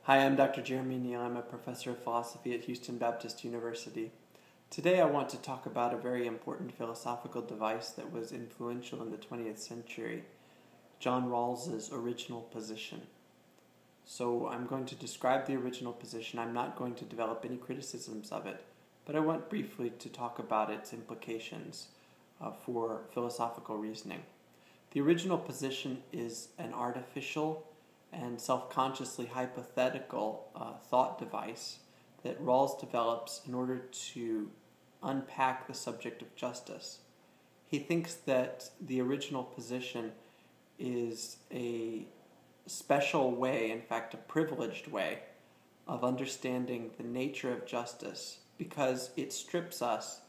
Hi, I'm Dr. Jeremy Neal. I'm a professor of philosophy at Houston Baptist University. Today I want to talk about a very important philosophical device that was influential in the 20th century, John Rawls's original position. So I'm going to describe the original position. I'm not going to develop any criticisms of it, but I want briefly to talk about its implications for philosophical reasoning. The original position is an artificial and self-consciously hypothetical thought device that Rawls develops in order to unpack the subject of justice. He thinks that the original position is a special way, in fact a privileged way, of understanding the nature of justice because it strips us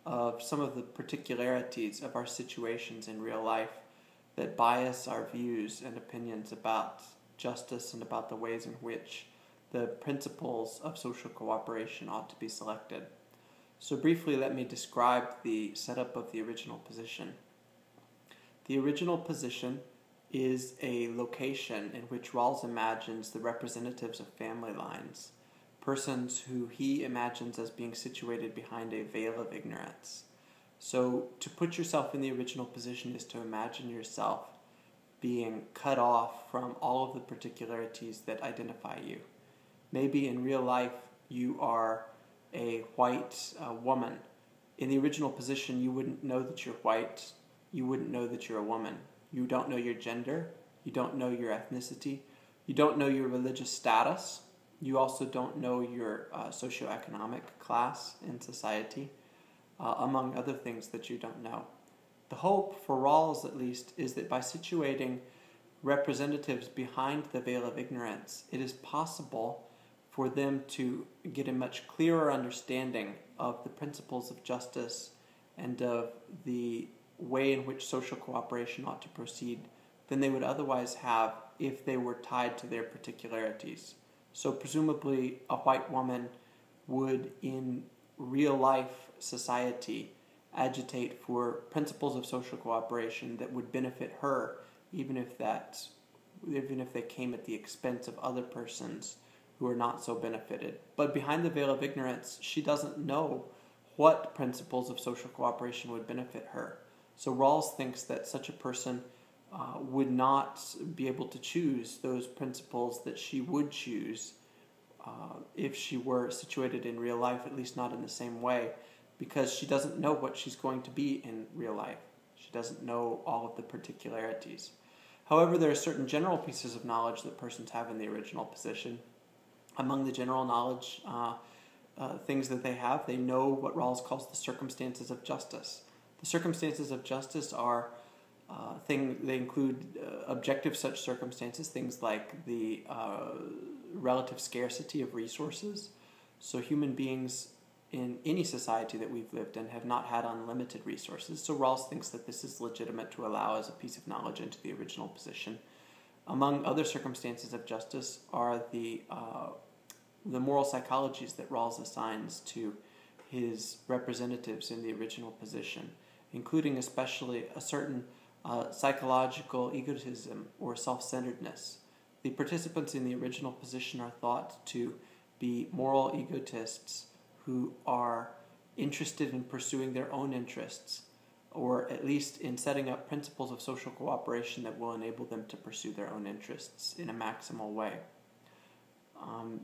of some of the particularities of our situations in real life that bias our views and opinions about justice and about the ways in which the principles of social cooperation ought to be selected. So briefly, let me describe the setup of the original position. The original position is a location in which Rawls imagines the representatives of family lines, persons who he imagines as being situated behind a veil of ignorance. So to put yourself in the original position is to imagine yourself being cut off from all of the particularities that identify you. Maybe in real life you are a white woman. In the original position you wouldn't know that you're white, you wouldn't know that you're a woman. You don't know your gender, you don't know your ethnicity, you don't know your religious status, you also don't know your socioeconomic class in society, among other things that you don't know. The hope, for Rawls at least, is that by situating representatives behind the veil of ignorance, it is possible for them to get a much clearer understanding of the principles of justice and of the way in which social cooperation ought to proceed than they would otherwise have if they were tied to their particularities. So presumably a white woman would, in real life society, agitate for principles of social cooperation that would benefit her, even if they came at the expense of other persons who are not so benefited. But behind the veil of ignorance, she doesn't know what principles of social cooperation would benefit her. So Rawls thinks that such a person would not be able to choose those principles that she would choose if she were situated in real life, at least not in the same way, because she doesn't know what she's going to be in real life. She doesn't know all of the particularities. However, there are certain general pieces of knowledge that persons have in the original position. Among the general knowledge things that they have, they know what Rawls calls the circumstances of justice. The circumstances of justice are they include objective such circumstances, things like the relative scarcity of resources. So human beings in any society that we've lived in have not had unlimited resources. So Rawls thinks that this is legitimate to allow as a piece of knowledge into the original position. Among other circumstances of justice are the moral psychologies that Rawls assigns to his representatives in the original position, including especially a certain psychological egotism or self-centeredness. The participants in the original position are thought to be moral egotists who are interested in pursuing their own interests, or at least in setting up principles of social cooperation that will enable them to pursue their own interests in a maximal way.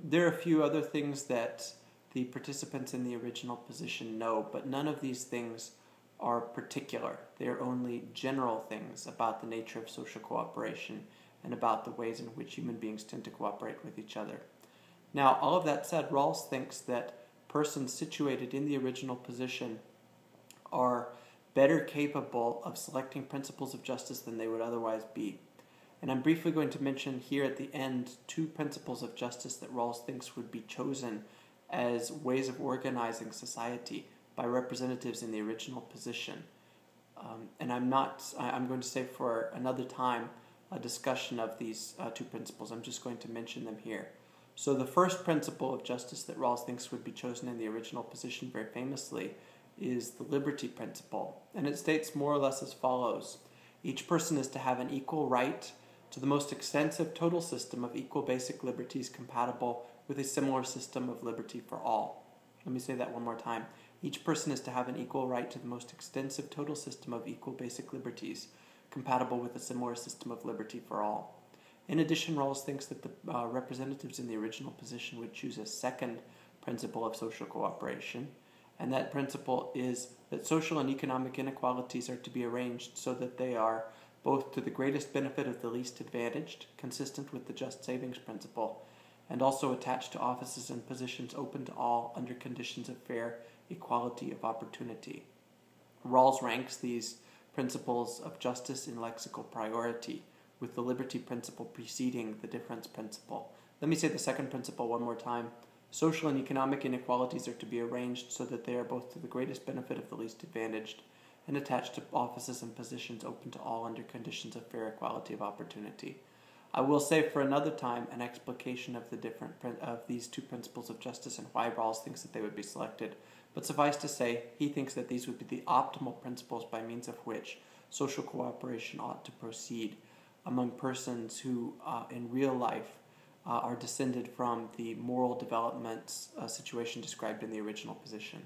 There are a few other things that the participants in the original position know, but none of these things are particular. They are only general things about the nature of social cooperation and about the ways in which human beings tend to cooperate with each other. Now, all of that said, Rawls thinks that persons situated in the original position are better capable of selecting principles of justice than they would otherwise be. And I'm briefly going to mention here at the end two principles of justice that Rawls thinks would be chosen as ways of organizing society by representatives in the original position. And I'm going to save for another time a discussion of these two principles. I'm just going to mention them here. So the first principle of justice that Rawls thinks would be chosen in the original position very famously is the liberty principle. And it states more or less as follows. Each person is to have an equal right to the most extensive total system of equal basic liberties compatible with a similar system of liberty for all. Let me say that one more time. Each person is to have an equal right to the most extensive total system of equal basic liberties compatible with a similar system of liberty for all. In addition, Rawls thinks that the representatives in the original position would choose a second principle of social cooperation, and that principle is that social and economic inequalities are to be arranged so that they are both to the greatest benefit of the least advantaged, consistent with the just savings principle, and also attached to offices and positions open to all under conditions of fair equality of opportunity. Rawls ranks these principles of justice in lexical priority, with the liberty principle preceding the difference principle. Let me say the second principle one more time. Social and economic inequalities are to be arranged so that they are both to the greatest benefit of the least advantaged and attached to offices and positions open to all under conditions of fair equality of opportunity. I will save for another time an explication of these two principles of justice and why Rawls thinks that they would be selected, but suffice to say, he thinks that these would be the optimal principles by means of which social cooperation ought to proceed among persons who, in real life, are descended from the moral development situation described in the original position.